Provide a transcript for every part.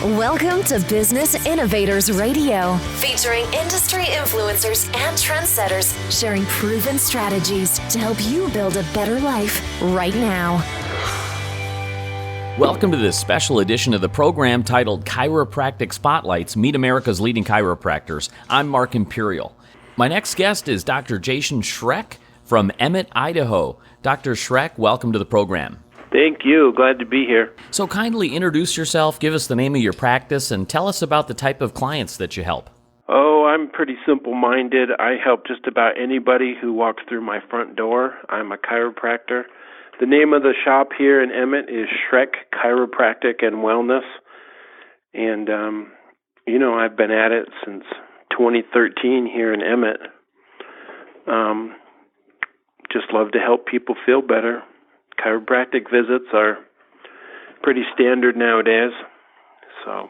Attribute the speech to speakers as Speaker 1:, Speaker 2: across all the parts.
Speaker 1: Welcome to Business Innovators Radio, featuring industry influencers and trendsetters sharing proven strategies to help you build a better life right now.
Speaker 2: Welcome to this special edition of the program titled Chiropractic Spotlights, Meet America's Leading Chiropractors. I'm Mark Imperial. My next guest is Dr. Jason Schreck from Emmett, Idaho. Dr. Schreck, welcome to the program.
Speaker 3: Thank you. Glad to be here.
Speaker 2: So kindly introduce yourself, give us the name of your practice, and tell us about the type of clients that you help.
Speaker 3: Oh, I'm pretty simple-minded. I help just about anybody who walks through my front door. I'm a chiropractor. The name of the shop here in Emmett is Schreck Chiropractic and Wellness. And, I've been at it since 2013 here in Emmett. Just love to help people feel better. Chiropractic visits are pretty standard nowadays. So,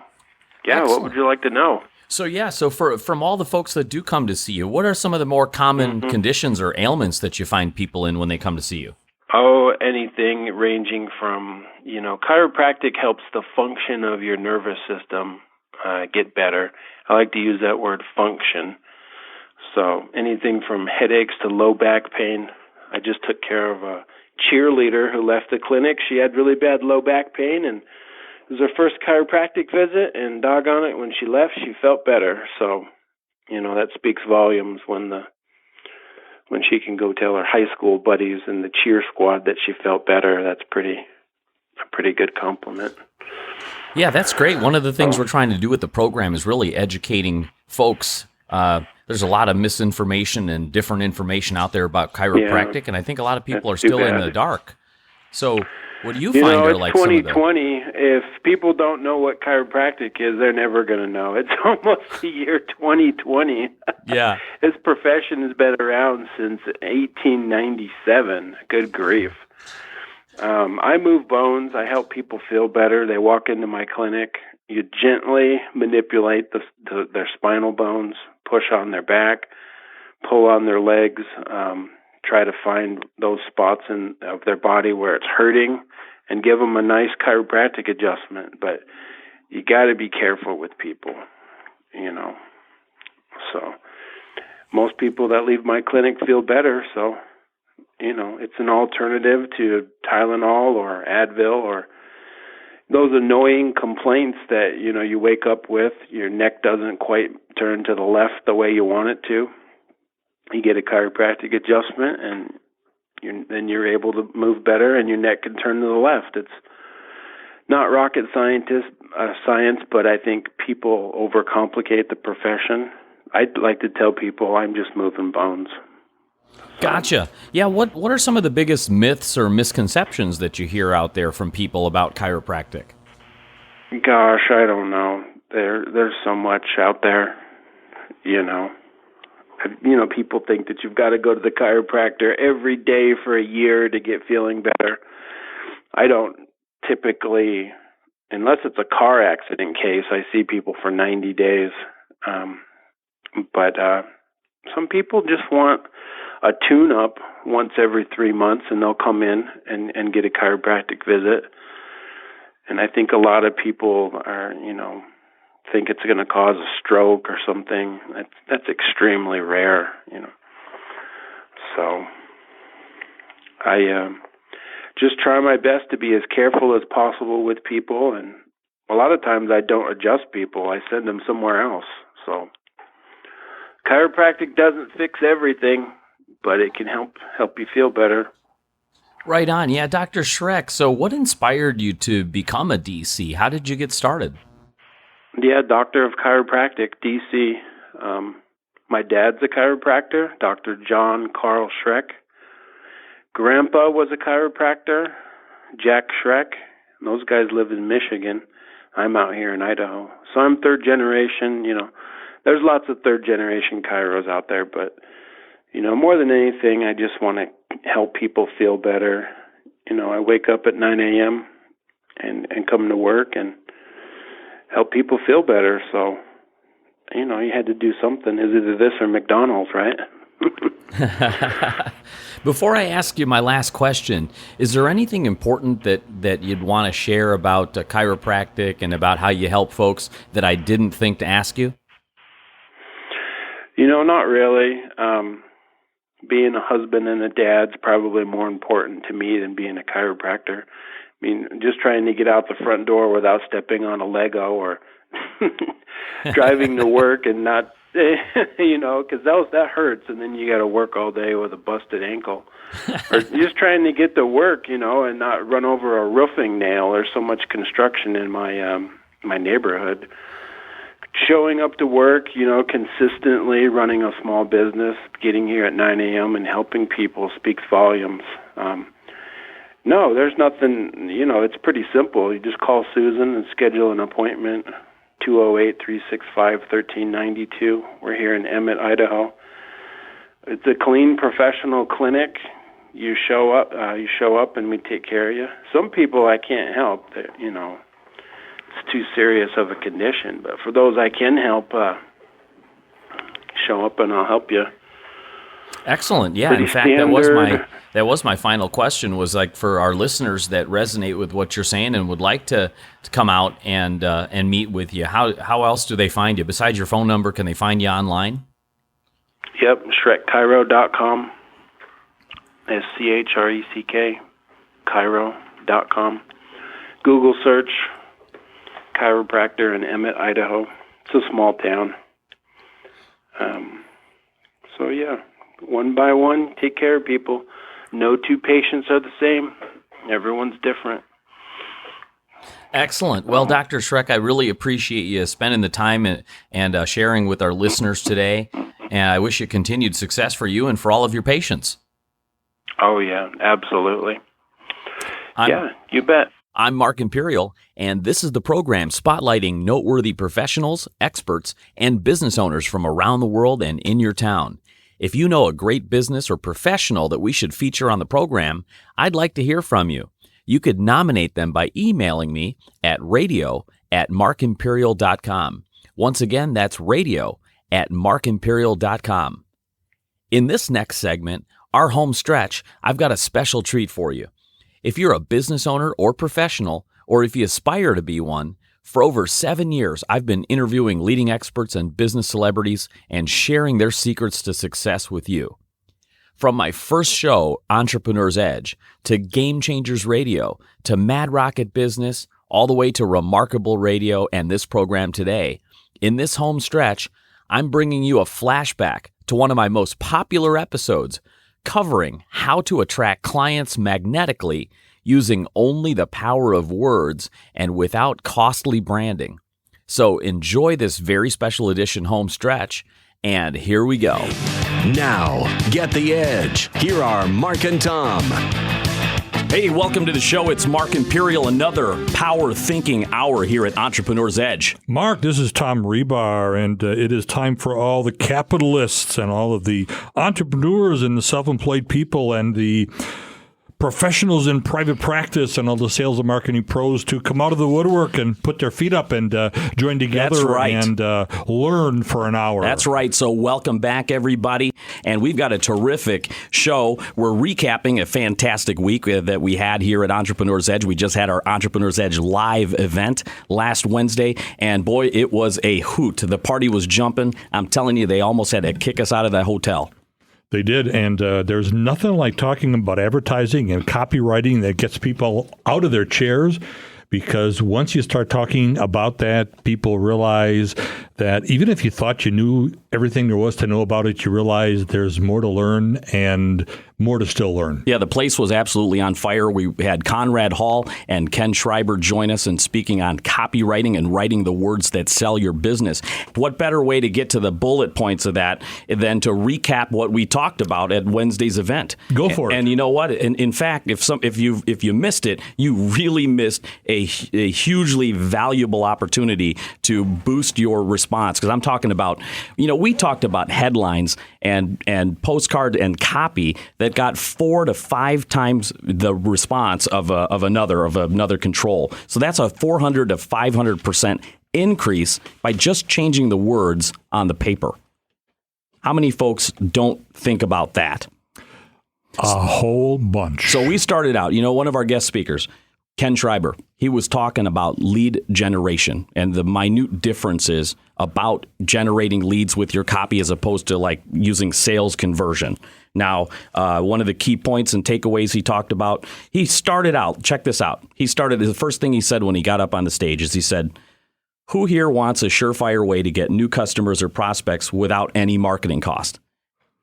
Speaker 2: Excellent.
Speaker 3: What would you like to know?
Speaker 2: So from all the folks that do come to see you, what are some of the more common conditions or ailments that you find people in when they come to see you?
Speaker 3: Oh, anything ranging from, chiropractic helps the function of your nervous system get better. I like to use that word function. So anything from headaches to low back pain. I just took care of a cheerleader who left the clinic. She had really bad low back pain, and it was her first chiropractic visit, and doggone it, when she left, she felt better. So, that speaks volumes when she can go tell her high school buddies in the cheer squad that she felt better. That's a pretty good compliment.
Speaker 2: Yeah, that's great. One of the things we're trying to do with the program is really educating folks. There's a lot of misinformation and different information out there about chiropractic, and I think a lot of people are still in the dark. So what do you find are like some of the...
Speaker 3: It's 2020. If people don't know what chiropractic is, they're never going to know. It's almost the year 2020.
Speaker 2: Yeah.
Speaker 3: This profession has been around since 1897. Good grief. I move bones. I help people feel better. They walk into my clinic. You gently manipulate their spinal bones, push on their back, pull on their legs, try to find those spots of their body where it's hurting, and give them a nice chiropractic adjustment. But you got to be careful with people, So most people that leave my clinic feel better, so, it's an alternative to Tylenol or Advil or those annoying complaints that, you wake up with. Your neck doesn't quite turn to the left the way you want it to. You get a chiropractic adjustment, and then you're able to move better, and your neck can turn to the left. It's not rocket science, but I think people overcomplicate the profession. I'd like to tell people I'm just moving bones.
Speaker 2: Gotcha. Yeah, what are some of the biggest myths or misconceptions that you hear out there from people about chiropractic?
Speaker 3: Gosh, I don't know. There's so much out there, People think that you've got to go to the chiropractor every day for a year to get feeling better. I don't typically, unless it's a car accident case, I see people for 90 days. But some people just want a tune-up once every 3 months, and they'll come in and get a chiropractic visit. And I think a lot of people are, think it's going to cause a stroke or something. That's extremely rare, So I just try my best to be as careful as possible with people, and a lot of times I don't adjust people. I send them somewhere else. So chiropractic doesn't fix everything, but it can help you feel better.
Speaker 2: Right on. Yeah, Dr. Schreck, so what inspired you to become a DC? How did you get started?
Speaker 3: Yeah, Doctor of Chiropractic, DC. My dad's a chiropractor, Dr. John Carl Schreck. Grandpa was a chiropractor, Jack Schreck. Those guys live in Michigan. I'm out here in Idaho. So I'm third generation, There's lots of third generation chiros out there, but, more than anything, I just want to help people feel better. I wake up at 9 a.m. and come to work and help people feel better. So, you had to do something. Is either this or McDonald's, right?
Speaker 2: Before I ask you my last question, is there anything important that you'd want to share about chiropractic and about how you help folks that I didn't think to ask you?
Speaker 3: Not really. Being a husband and a dad's probably more important to me than being a chiropractor. I mean, just trying to get out the front door without stepping on a Lego or driving to work and not, because that hurts, and then you got to work all day with a busted ankle. Or just trying to get to work, and not run over a roofing nail. There's so much construction in my neighborhood. Showing up to work, consistently running a small business, getting here at 9 a.m. and helping people speaks volumes. No, there's nothing, it's pretty simple. You just call Susan and schedule an appointment, 208-365-1392. We're here in Emmett, Idaho. It's a clean, professional clinic. You show up and we take care of you. Some people I can't help, that, it's too serious of a condition. But for those I can help, show up and I'll help you.
Speaker 2: Excellent. Yeah.
Speaker 3: Pretty
Speaker 2: in fact,
Speaker 3: standard.
Speaker 2: that was my final question, was like for our listeners that resonate with what you're saying and would like to come out and meet with you. How else do they find you? Besides your phone number, can they find you online?
Speaker 3: Yep, SchreckChiro.com. SCHRECK, Chiro.com. Google search chiropractor in Emmett, Idaho. It's a small town. So yeah, one by one, take care of people. No two patients are the same. Everyone's different.
Speaker 2: Excellent. Well, Dr. Schreck, I really appreciate you spending the time and sharing with our listeners today. And I wish you continued success for you and for all of your patients.
Speaker 3: Oh, yeah, absolutely. Yeah, you bet.
Speaker 2: I'm Mark Imperial, and this is the program spotlighting noteworthy professionals, experts, and business owners from around the world and in your town. If you know a great business or professional that we should feature on the program, I'd like to hear from you. You could nominate them by emailing me at radio@markimperial.com. Once again, that's radio@markimperial.com. In this next segment, our home stretch, I've got a special treat for you. If you're a business owner or professional, or if you aspire to be one, for over 7 years, I've been interviewing leading experts and business celebrities and sharing their secrets to success with you. From my first show, Entrepreneur's Edge, to Game Changers Radio, to Mad Rocket Business, all the way to Remarkable Radio and this program today, in this home stretch, I'm bringing you a flashback to one of my most popular episodes, covering how to attract clients magnetically using only the power of words and without costly branding. So enjoy this very special edition home stretch, and here we go.
Speaker 4: Now, get the edge. Here are Mark and Tom.
Speaker 2: Hey, welcome to the show. It's Mark Imperial, another power thinking hour here at Entrepreneur's Edge.
Speaker 5: Mark, this is Tom Rebar, and it is time for all the capitalists and all of the entrepreneurs and the self-employed people and the professionals in private practice and all the sales and marketing pros to come out of the woodwork and put their feet up and join together.
Speaker 2: That's right.
Speaker 5: And learn for an hour.
Speaker 2: That's right. So welcome back, everybody. And we've got a terrific show. We're recapping a fantastic week that we had here at Entrepreneur's Edge. We just had our Entrepreneur's Edge live event last Wednesday, and boy, it was a hoot. The party was jumping. I'm telling you, they almost had to kick us out of that hotel.
Speaker 5: They did, and there's nothing like talking about advertising and copywriting that gets people out of their chairs, because once you start talking about that, people realize that even if you thought you knew everything there was to know about it, you realize there's more to learn and more to still learn.
Speaker 2: Yeah, the place was absolutely on fire. We had Conrad Hall and Ken Schreiber join us in speaking on copywriting and writing the words that sell your business. What better way to get to the bullet points of that than to recap what we talked about at Wednesday's event?
Speaker 5: Go for it.
Speaker 2: And you know what? In fact, if you missed it, you really missed a hugely valuable opportunity to boost your response. Because I'm talking about, we talked about headlines and postcard and copy that got 4 to 5 times the response of another control. So that's a 400 to 500% increase by just changing the words on the paper.
Speaker 6: How many folks don't think about that?
Speaker 5: A whole bunch.
Speaker 6: So we started out, one of our guest speakers, Ken Schreiber, he was talking about lead generation and the minute differences about generating leads with your copy as opposed to like using sales conversion. Now, one of the key points and takeaways he talked about, he started out, check this out. The first thing he said when he got up on the stage is he said, who here wants a surefire way to get new customers or prospects without any marketing cost?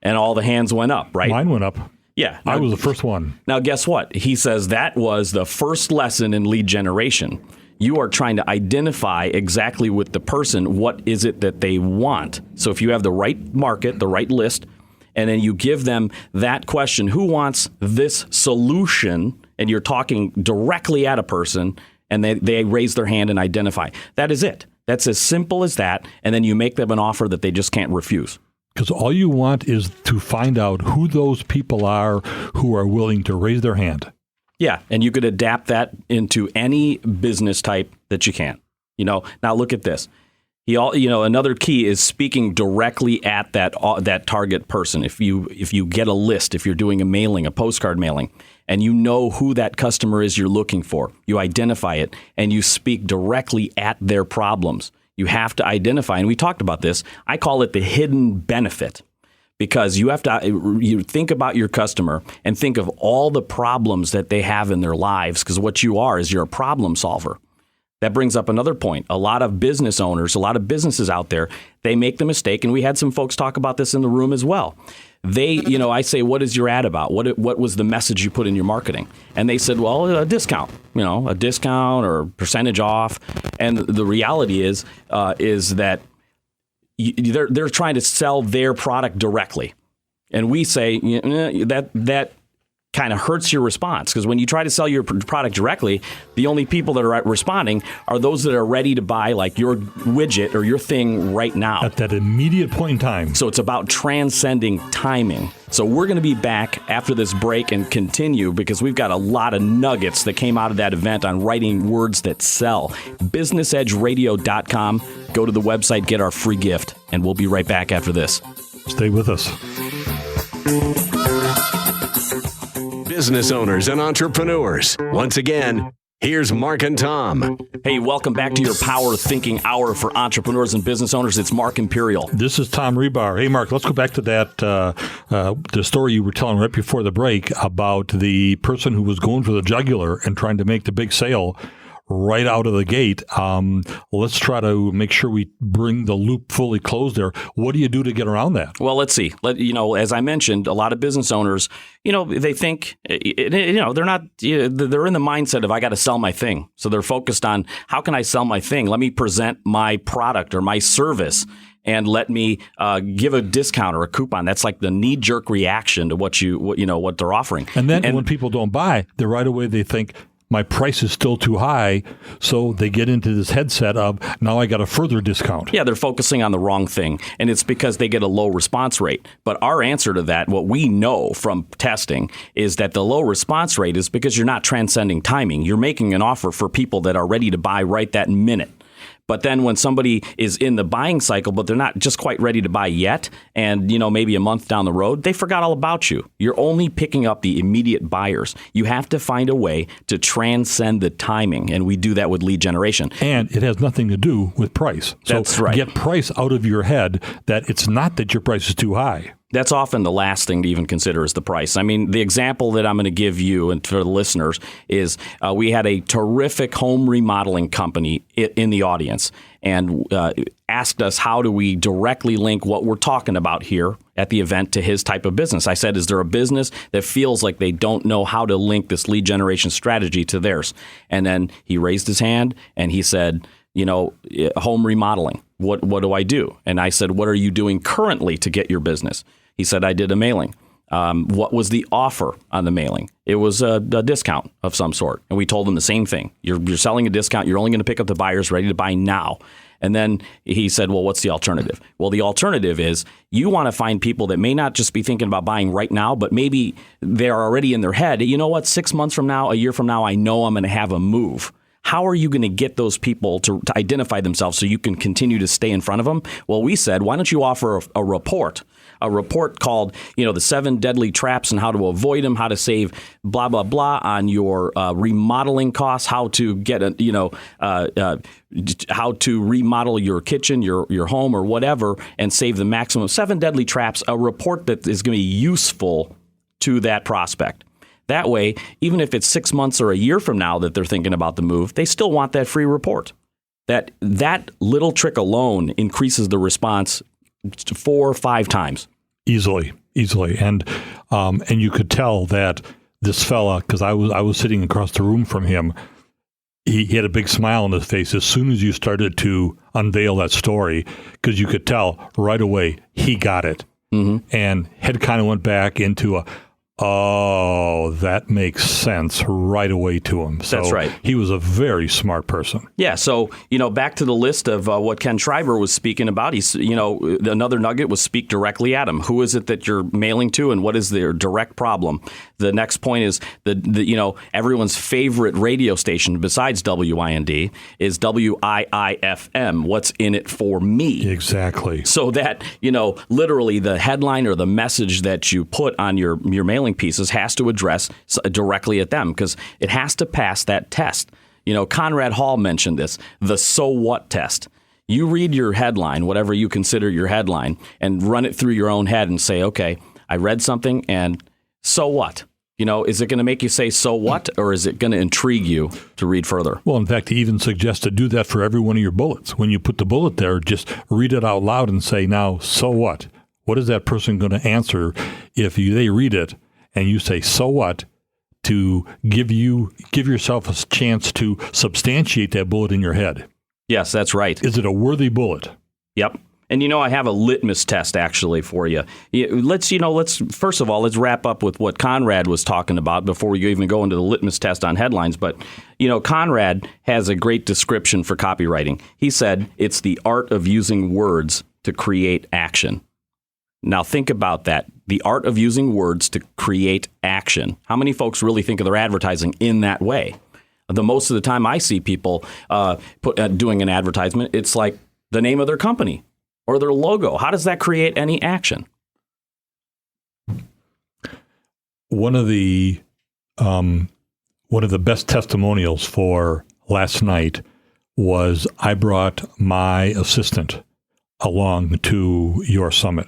Speaker 6: And all the hands went up, right?
Speaker 5: Mine went up.
Speaker 6: Yeah.
Speaker 5: I was the first one.
Speaker 6: Now, guess what? He says that was the first lesson in lead generation. You are trying to identify exactly with the person what is it that they want. So if you have the right market, the right list, and then you give them that question, who wants this solution? And you're talking directly at a person, and they raise their hand and identify. That is it. That's as simple as that. And then you make them an offer that they just can't refuse.
Speaker 5: Because all you want is to find out who those people are who are willing to raise their hand.
Speaker 6: Yeah, and you could adapt that into any business type that you can. Now look at this. Another key is speaking directly at that target person. If you get a list, if you're doing a mailing, a postcard mailing, and you know who that customer is you're looking for, you identify it and you speak directly at their problems. You have to identify, and we talked about this. I call it the hidden benefit, because you have to think about your customer and think of all the problems that they have in their lives, because what you are is you're a problem solver. That brings up another point. A lot of business owners, a lot of businesses out there, they make the mistake, and we had some folks talk about this in the room as well. I say, what is your ad about? What was the message you put in your marketing? And they said, well, a discount, a discount or percentage off. And the reality is that they're trying to sell their product directly. And we say that kind of hurts your response, because when you try to sell your product directly, the only people that are responding are those that are ready to buy like your widget or your thing right now.
Speaker 5: At that immediate point in time.
Speaker 6: So it's about transcending timing. So we're going to be back after this break and continue, because we've got a lot of nuggets that came out of that event on writing words that sell. BusinessEdgeRadio.com. Go to the website, get our free gift, and we'll be right back after this.
Speaker 5: Stay with us.
Speaker 4: Business owners and entrepreneurs. Once again, here's Mark and Tom.
Speaker 6: Hey, welcome back to your Power Thinking Hour for entrepreneurs and business owners. It's Mark Imperial.
Speaker 5: This is Tom Rebar. Hey, Mark, let's go back to that the story you were telling right before the break about the person who was going for the jugular and trying to make the big sale right out of the gate. Let's try to make sure we bring the loop fully closed there. What do you do to get around that?
Speaker 6: Well, let's see. As I mentioned, a lot of business owners, they think, they're not, they're in the mindset of, I got to sell my thing. So they're focused on, how can I sell my thing? Let me present my product or my service, and let me give a discount or a coupon. That's like the knee-jerk reaction to what they're offering.
Speaker 5: And then when people don't buy, right away they think, my price is still too high, so they get into this headset of, now I got a further discount.
Speaker 6: Yeah, they're focusing on the wrong thing, and it's because they get a low response rate. But our answer to that, what we know from testing, is that the low response rate is because you're not transcending timing. You're making an offer for people that are ready to buy right that minute. But then when somebody is in the buying cycle, but they're not just quite ready to buy yet, and maybe a month down the road, they forgot all about you. You're only picking up the immediate buyers. You have to find a way to transcend the timing, and we do that with lead generation.
Speaker 5: And it has nothing to do with price.
Speaker 6: That's right.
Speaker 5: Get price out of your head, that it's not that your price is too high.
Speaker 6: That's often the last thing to even consider is the price. I mean, the example that I'm going to give you and for the listeners is we had a terrific home remodeling company in the audience and asked us, how do we directly link what we're talking about here at the event to his type of business? I said, is there a business that feels like they don't know how to link this lead generation strategy to theirs? And then he raised his hand and he said, home remodeling. What do I do? And I said, what are you doing currently to get your business? He said, I did a mailing. What was the offer on the mailing? It was a discount of some sort. And we told him the same thing. You're selling a discount. You're only going to pick up the buyers ready to buy now. And then he said, well, what's the alternative? Well, the alternative is you want to find people that may not just be thinking about buying right now, but maybe they're already in their head. You know what? 6 months from now, a year from now, I know I'm going to have a move. How are you going to get those people to identify themselves so you can continue to stay in front of them? Well, we said, why don't you offer a report called, the 7 deadly traps and how to avoid them, how to save blah, blah, blah on your remodeling costs, how to get how to remodel your kitchen, your home or whatever, and save the maximum. 7 deadly traps, a report that is going to be useful to that prospect. That way, even if it's 6 months or a year from now that they're thinking about the move, they still want that free report. That little trick alone increases the response 4 or 5 times. Easily.
Speaker 5: And you could tell that this fella, because I was sitting across the room from him, he had a big smile on his face as soon as you started to unveil that story, because you could tell right away he got it. Mm-hmm. And head kind of went back into that makes sense right away to him. So
Speaker 6: that's right.
Speaker 5: He was a very smart person.
Speaker 6: Yeah. So, back to the list of what Ken Schreiber was speaking about. He's, another nugget was speak directly at him. Who is it that you're mailing to and what is their direct problem? The next point is the everyone's favorite radio station besides WIND is WIIFM. What's in it for me?
Speaker 5: Exactly.
Speaker 6: So that, literally the headline or the message that you put on your mailing pieces has to address directly at them because it has to pass that test. Conrad Hall mentioned this, the so what test. You read your headline, whatever you consider your headline, and run it through your own head and say, okay, I read something and so what? Is it going to make you say so what, or is it going to intrigue you to read further?
Speaker 5: Well, in fact, he even suggests to do that for every one of your bullets. When you put the bullet there, just read it out loud and say, now, so what? What is that person going to answer if they read it and you say, so what, to give yourself a chance to substantiate that bullet in your head?
Speaker 6: Yes, that's right.
Speaker 5: Is it a worthy bullet?
Speaker 6: Yep. And, I have a litmus test actually for you. Let's first of all, let's wrap up with what Conrad was talking about before we even go into the litmus test on headlines. But, Conrad has a great description for copywriting. He said it's the art of using words to create action. Now think about that. The art of using words to create action. How many folks really think of their advertising in that way? The most of the time I see people doing an advertisement, it's like the name of their company or their logo. How does that create any action?
Speaker 5: One of the best testimonials for last night was I brought my assistant along to your summit.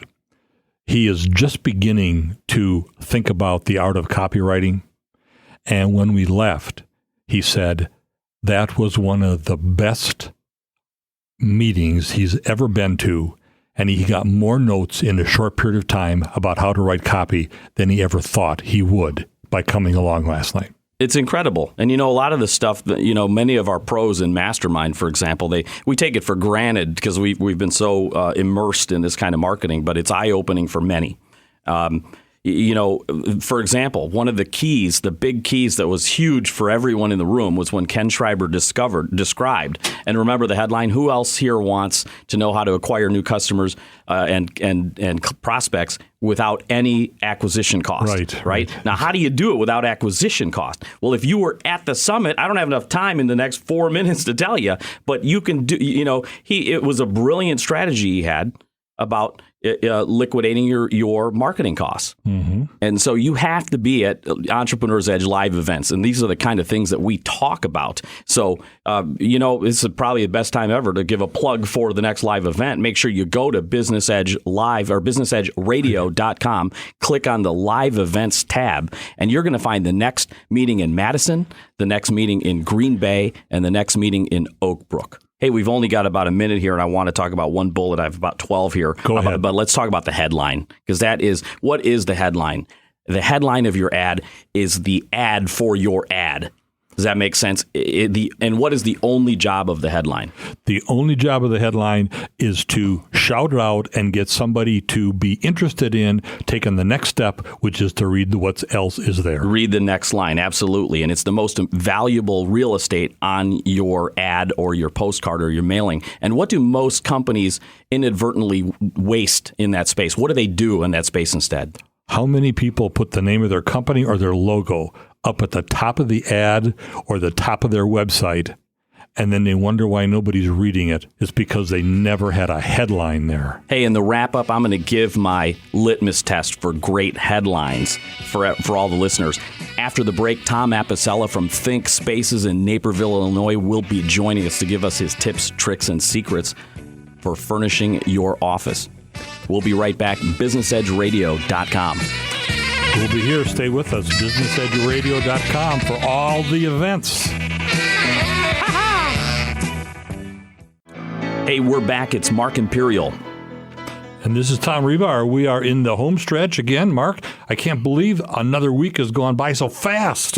Speaker 5: He is just beginning to think about the art of copywriting. And when we left, he said that was one of the best meetings he's ever been to. And he got more notes in a short period of time about how to write copy than he ever thought he would by coming along last night.
Speaker 6: It's incredible. And, a lot of the stuff that, many of our pros in Mastermind, for example, we take it for granted because we've been so immersed in this kind of marketing, but it's eye-opening for many. For example, one of the keys, the big keys that was huge for everyone in the room was when Ken Schreiber described, and remember the headline, who else here wants to know how to acquire new customers and prospects without any acquisition cost? Right. Now, how do you do it without acquisition cost? Well, if you were at the summit, I don't have enough time in the next 4 minutes to tell you, but you can do, it was a brilliant strategy he had about liquidating your marketing costs. Mm-hmm. And so you have to be at Entrepreneur's Edge live events. And these are the kind of things that we talk about. So, this is probably the best time ever to give a plug for the next live event. Make sure you go to Business Edge Live or businessedgeradio.com, click on the live events tab, and you're going to find the next meeting in Madison, the next meeting in Green Bay, and the next meeting in Oak Brook. Hey, we've only got about a minute here, and I want to talk about one bullet. I have about 12 here.
Speaker 5: Go ahead.
Speaker 6: But let's talk about the headline, because what is the headline? The headline of your ad is the ad for your ad. Does that make sense? And what is the only job of the headline?
Speaker 5: The only job of the headline is to shout it out and get somebody to be interested in taking the next step, which is to read what else is there.
Speaker 6: Read the next line, absolutely. And it's the most valuable real estate on your ad or your postcard or your mailing. And what do most companies inadvertently waste in that space? What do they do in that space instead?
Speaker 5: How many people put the name of their company or their logo up at the top of the ad or the top of their website and then they wonder why nobody's reading it. It's because they never had a headline there.
Speaker 6: Hey, in the wrap-up, I'm going to give my litmus test for great headlines for all the listeners. After the break, Tom Apicella from Think Spaces in Naperville, Illinois, will be joining us to give us his tips, tricks, and secrets for furnishing your office. We'll be right back. BusinessEdgeRadio.com.
Speaker 5: We'll be here. Stay with us. BusinessEdgeRadio.com for all the events.
Speaker 6: Hey, we're back. It's Mark Imperial.
Speaker 5: And this is Tom Rebar. We are in the home stretch again, Mark. I can't believe another week has gone by so fast.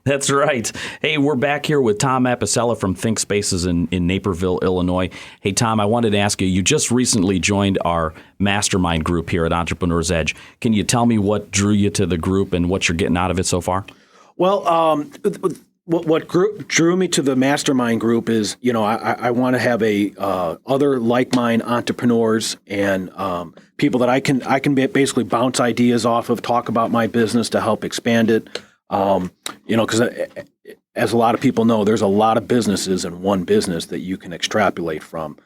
Speaker 6: That's right. Hey, we're back here with Tom Apicella from Think Spaces in Naperville, Illinois. Hey, Tom, I wanted to ask you just recently joined our mastermind group here at Entrepreneur's Edge. Can you tell me what drew you to the group and what you're getting out of it so far?
Speaker 7: Well, what drew me to the mastermind group is, I want to have other like-minded entrepreneurs and people that I can basically bounce ideas off of, talk about my business to help expand it. Because as a lot of people know, there's a lot of businesses in one business that you can extrapolate from.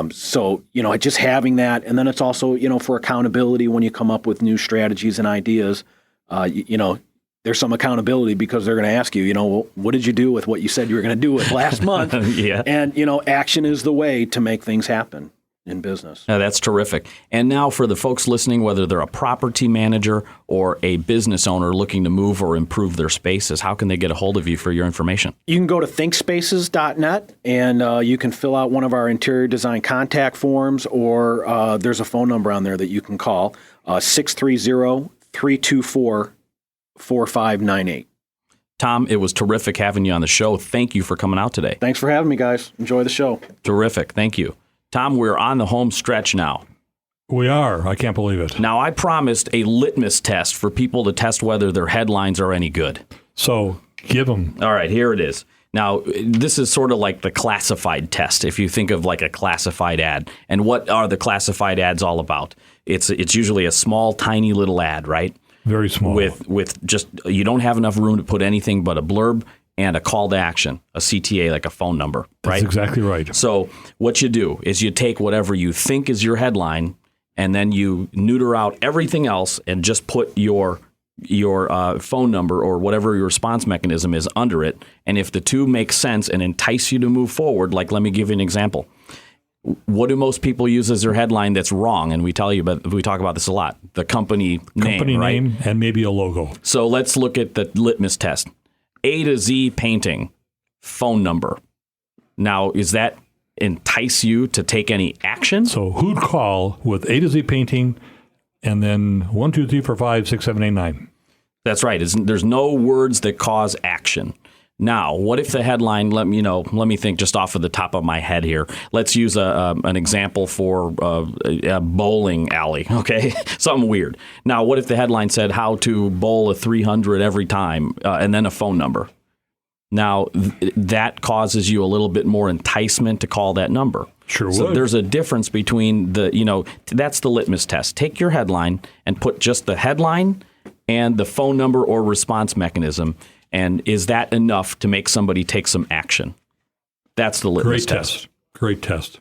Speaker 7: So just having that, and then it's also, for accountability when you come up with new strategies and ideas, there's some accountability because they're going to ask you, well, what did you do with what you said you were going to do with last month?
Speaker 6: Yeah.
Speaker 7: And, action is the way to make things happen in business.
Speaker 6: That's terrific. And now for the folks listening, whether they're a property manager or a business owner looking to move or improve their spaces, how can they get a hold of you for your information?
Speaker 7: You can go to thinkspaces.net and you can fill out one of our interior design contact forms, or there's a phone number on there that you can call, 630-324-4598.
Speaker 6: Tom, it was terrific having you on the show. Thank you for coming out today.
Speaker 7: Thanks for having me, guys. Enjoy the show.
Speaker 6: Terrific. Thank you. Tom, we're on the home stretch now.
Speaker 5: We are. I can't believe it.
Speaker 6: Now, I promised a litmus test for people to test whether their headlines are any good.
Speaker 5: So give them.
Speaker 6: All right, here it is. Now, this is sort of like the classified test, if you think of like a classified ad. And what are the classified ads all about? It's usually a small, tiny little ad, right?
Speaker 5: Very small.
Speaker 6: With just, you don't have enough room to put anything but a blurb and a call to action, a CTA, like a phone number, right?
Speaker 5: That's exactly right.
Speaker 6: So what you do is you take whatever you think is your headline and then you neuter out everything else and just put your phone number or whatever your response mechanism is under it. And if the two make sense and entice you to move forward, like let me give you an example. What do most people use as their headline that's wrong? And we talk about this a lot. The company name, right?
Speaker 5: Name and maybe a logo.
Speaker 6: So let's look at the litmus test. A to Z painting, phone number. Now, is that entice you to take any action?
Speaker 5: So who'd call with A to Z painting and then 1, 2, 3, 4, 5, 6, 7, 8, 9?
Speaker 6: That's right. There's no words that cause action. Now, what if the headline, let me think just off of the top of my head here. Let's use an example for a bowling alley, okay? Something weird. Now, what if the headline said how to bowl a 300 every time and then a phone number? Now, that causes you a little bit more enticement to call that number.
Speaker 5: Sure would.
Speaker 6: So there's a difference between that's the litmus test. Take your headline and put just the headline and the phone number or response mechanism. And is that enough to make somebody take some action? That's the litmus test.
Speaker 5: Great test.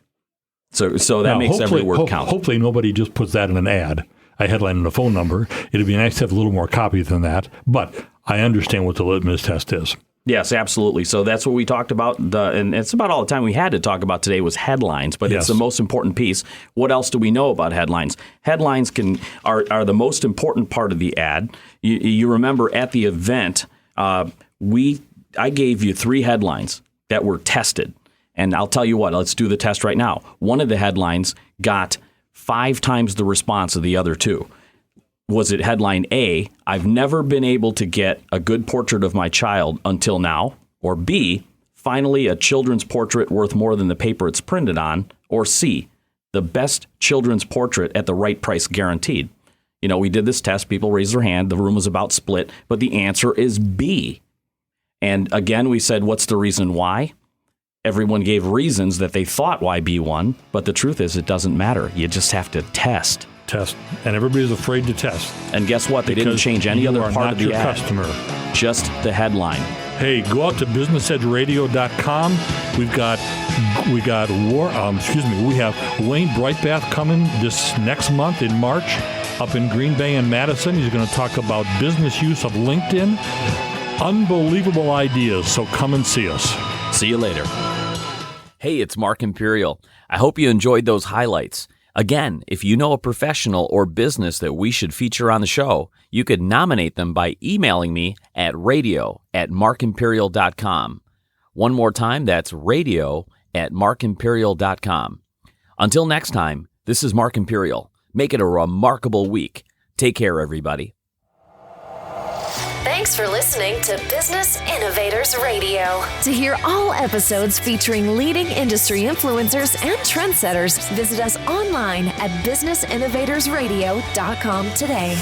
Speaker 6: So that makes every word count.
Speaker 5: Hopefully nobody just puts that in an ad, a headline and a phone number. It'd be nice to have a little more copy than that. But I understand what the litmus test is.
Speaker 6: Yes, absolutely. So that's what we talked about. And it's about all the time we had to talk about today was headlines, but It's the most important piece. What else do we know about headlines? Headlines are the most important part of the ad. You remember at the event, I gave you 3 headlines that were tested. And I'll tell you what, let's do the test right now. One of the headlines got 5 times the response of the other 2. Was it headline A, I've never been able to get a good portrait of my child until now? Or B, finally a children's portrait worth more than the paper it's printed on? Or C, the best children's portrait at the right price guaranteed? We did this test. People raised their hand. The room was about split, but the answer is B. And again, we said, what's the reason why? Everyone gave reasons that they thought why B won, but the truth is it doesn't matter. You just have to test.
Speaker 5: And everybody's afraid to test.
Speaker 6: And guess what? They didn't change any other part of the ad.
Speaker 5: Customer.
Speaker 6: Just the headline.
Speaker 5: Hey, go out to businessedgeradio.com. We have Wayne Brightbath coming this next month in March up in Green Bay and Madison. He's going to talk about business use of LinkedIn. Unbelievable ideas, so come and see us.
Speaker 6: See you later.
Speaker 2: Hey, it's Mark Imperial. I hope you enjoyed those highlights. Again, if you know a professional or business that we should feature on the show, you could nominate them by emailing me at radio@markimperial.com. One more time, that's radio@markimperial.com. Until next time, this is Mark Imperial. Make it a remarkable week. Take care, everybody.
Speaker 1: Thanks for listening to Business Innovators Radio. To hear all episodes featuring leading industry influencers and trendsetters, visit us online at businessinnovatorsradio.com today.